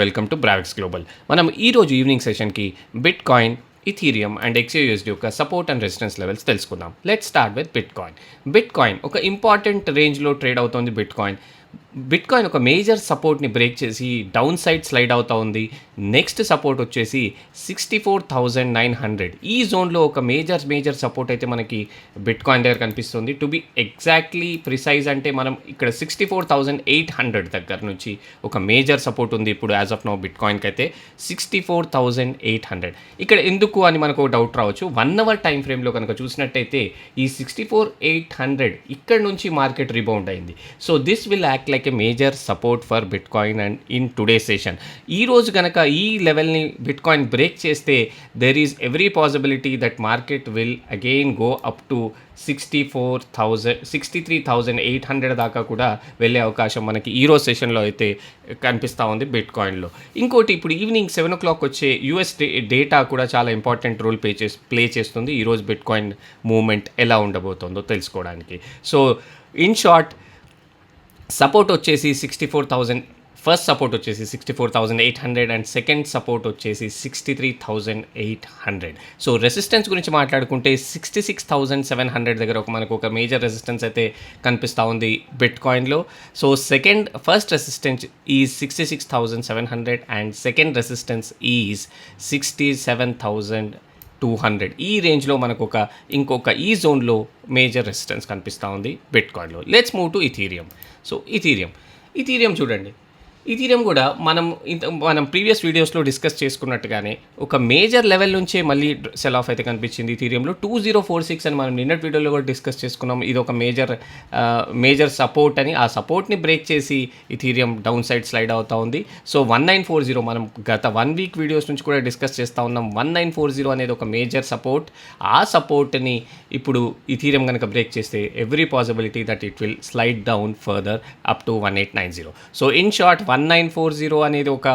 Welcome to బ్రావిక్స్ global. మనం ఈరోజు evening సెషన్కి bitcoin, Ethereum and XAUSD యొక్క సపోర్ట్ అండ్ రెసిస్టెన్స్ లెవెల్స్ తెలుసుకుందాం. Let's start with bitcoin. Bitcoin ఒక important రేంజ్లో ట్రేడ్ అవుతుంది. బిట్ కాయిన్ ఒక మేజర్ సపోర్ట్ని బ్రేక్ చేసి డౌన్ సైడ్ స్లైడ్ అవుతూ ఉంది. నెక్స్ట్ సపోర్ట్ వచ్చేసి 64,900. ఈ జోన్లో ఒక మేజర్ సపోర్ట్ అయితే మనకి బిట్ కాయిన్ దగ్గర కనిపిస్తుంది. టు బి ఎగ్జాక్ట్లీ ప్రిసైజ్ అంటే మనం ఇక్కడ 64,800 దగ్గర నుంచి ఒక మేజర్ సపోర్ట్ ఉంది. ఇప్పుడు యాజ్ ఆఫ్ నౌ బిట్ కాయిన్కి అయితే 64,800. ఇక్కడ ఎందుకు అని మనకు డౌట్ రావచ్చు. 1 అవర్ టైం ఫ్రేమ్లో కనుక చూసినట్టయితే ఈ 64,800 ఇక్కడ నుంచి మార్కెట్ రిబౌండ్ అయింది. So this will act like a major support for bit coin and in today session. ఈ రోజు కనుక ఈ లెవెల్ని బిట్ కాయిన్ బ్రేక్ చేస్తే there is every possibility that market will again go up to 63,800 దాకా కూడా వెళ్ళే అవకాశం మనకి ఈరోజు సెషన్లో అయితే కనిపిస్తూ ఉంది బిట్ కాయిన్లో. ఇంకోటి, ఇప్పుడు ఈవినింగ్ 7 o'clock వచ్చే యూఎస్ డేటా కూడా చాలా ఇంపార్టెంట్ రోల్ ప్లే చేస్తుంది ఈరోజు బిట్ కాయిన్ మూవ్మెంట్ ఎలా ఉండబోతుందో తెలుసుకోవడానికి. సో ఇన్ షార్ట్, సపోర్ట్ వచ్చేసి 64,000, ఫస్ట్ సపోర్ట్ వచ్చేసి 64,800 అండ్ సెకండ్ సపోర్ట్ వచ్చేసి 63,800. సో రెసిస్టెన్స్ గురించి మాట్లాడుకుంటే 66,700 దగ్గర మనకు ఒక మేజర్ రెసిస్టెన్స్ అయితే కనిపిస్తూ ఉంది బిట్ కాయిన్లో. So first resistance is 66,700 and second resistance is 67,200. ఈ రేంజ్లో మనకు ఇంకొక ఈ జోన్లో మేజర్ రెసిస్టెన్స్ కనిపిస్తూ ఉంది బిట్ కాయిన్లో. Let's move to Ethereum. So Ethereum చూడండి. ఇథీరియం కూడా మనం ప్రీవియస్ వీడియోస్లో డిస్కస్ చేసుకున్నట్టుగానే ఒక మేజర్ లెవెల్ నుంచే మళ్ళీ సెల్ ఆఫ్ అయితే కనిపించింది ఇథీరియంలో. 2046 అని మనం నిన్నటి వీడియోలో కూడా డిస్కస్ చేసుకున్నాం. ఇది ఒక మేజర్ సపోర్ట్ అని. ఆ సపోర్ట్ని బ్రేక్ చేసి ఇథీరియం డౌన్ సైడ్ స్లైడ్ అవుతూ ఉంది. సో 1940 మనం గత 1 week వీడియోస్ నుంచి కూడా డిస్కస్ చేస్తూ ఉన్నాం. 1940 అనేది ఒక మేజర్ సపోర్ట్. ఆ సపోర్ట్ని ఇప్పుడు ఇథీరియం కనుక బ్రేక్ చేస్తే every possibility that it will slide down further up to 1890. So in short, 1940 అనేది ఒక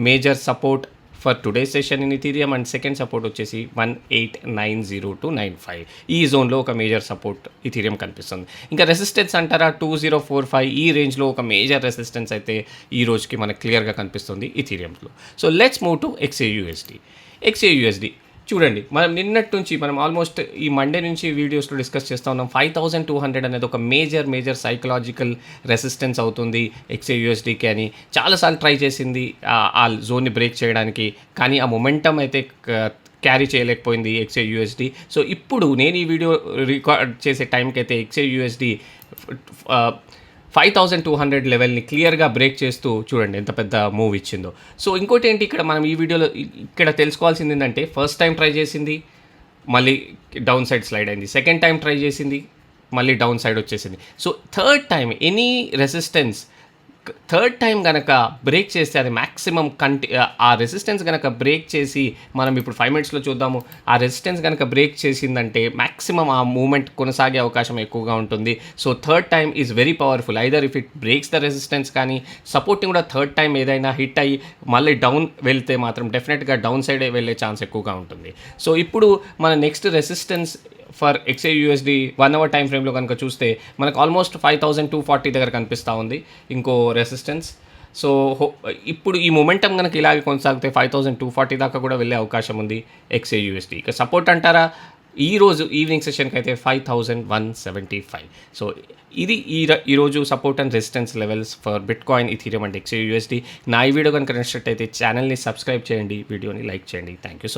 major support for today session in Ethereum and second support వచ్చేసి 1890 to 95. ఈ జోన్లో ఒక మేజర్ సపోర్ట్ ఇథీరియం కనిపిస్తుంది. ఇంకా రెసిస్టెన్స్ అంటారా, 2045 ఈ రేంజ్లో ఒక మేజర్ రెసిస్టెన్స్ అయితే ఈ రోజుకి మనకు క్లియర్గా కనిపిస్తుంది ఇథీరియంలో. So let's move to XAUSD. చూడండి, మనం నిన్నటి నుంచి ఆల్మోస్ట్ ఈ మండే నుంచి వీడియోస్లో డిస్కస్ చేస్తూ ఉన్నాం. 5,200 అనేది ఒక మేజర్ సైకలాజికల్ రెసిస్టెన్స్ అవుతుంది XAUSDకి అని చాలాసార్లు ట్రై చేసింది ఆ జోన్ని బ్రేక్ చేయడానికి. కానీ ఆ మొమెంటం అయితే క్యారీ చేయలేకపోయింది XAUSD. సో ఇప్పుడు నేను ఈ వీడియో రికార్డ్ చేసే టైంకి అయితే XAUSD 5,200 లెవెల్ని క్లియర్గా బ్రేక్ చేస్తూ చూడండి ఎంత పెద్ద మూవ్ ఇచ్చిందో. సో ఇంకోటి ఏంటి, ఇక్కడ మనం ఈ వీడియోలో ఇక్కడ తెలుసుకోవాల్సింది ఏంటంటే, ఫస్ట్ టైం ట్రై చేసింది, మళ్ళీ డౌన్ సైడ్ స్లైడ్ అయింది. సెకండ్ టైం ట్రై చేసింది, మళ్ళీ డౌన్ సైడ్ వచ్చేసింది. సో థర్డ్ టైం కనుక బ్రేక్ చేస్తే అది మ్యాక్సిమం ఆ రెసిస్టెన్స్ కనుక బ్రేక్ చేసి, మనం ఇప్పుడు 5 minutesలో చూద్దాము, ఆ రెసిస్టెన్స్ కనుక బ్రేక్ చేసిందంటే మ్యాక్సిమం ఆ మూమెంట్ కొనసాగే అవకాశం ఎక్కువగా ఉంటుంది. So third time is very powerful. Either if it breaks the resistance, కానీ సపోర్ట్ని కూడా థర్డ్ టైం ఏదైనా హిట్ అయ్యి మళ్ళీ డౌన్ వెళ్తే మాత్రం డెఫినెట్గా డౌన్ సైడే వెళ్ళే ఛాన్స్ ఎక్కువగా ఉంటుంది. సో ఇప్పుడు మన next resistance for XAUSD 1 hour time ఫ్రేమ్లో కనుక చూస్తే మనకు ఆల్మోస్ట్ 5,240 దగ్గర కనిపిస్తూ ఉంది ఇంకో రెసిస్టెన్స్. సో ఇప్పుడు ఈ మొమెంటం కనుక ఇలాగే కొనసాగితే 5,240 దాకా కూడా వెళ్ళే అవకాశం ఉంది XAUSD. ఇక సపోర్ట్ అంటారా, ఈరోజు ఈవినింగ్ సెషన్కి అయితే 5,175. సో ఇది ఈరోజు support and resistance levels for bit coin, Ethereum and XAUSD. నా ఈ వీడియో కనుక నచ్చినట్టయితే ఛానల్ని సబ్స్క్రైబ్ చేయండి, వీడియోని లైక్ చేయండి. Thank you so much.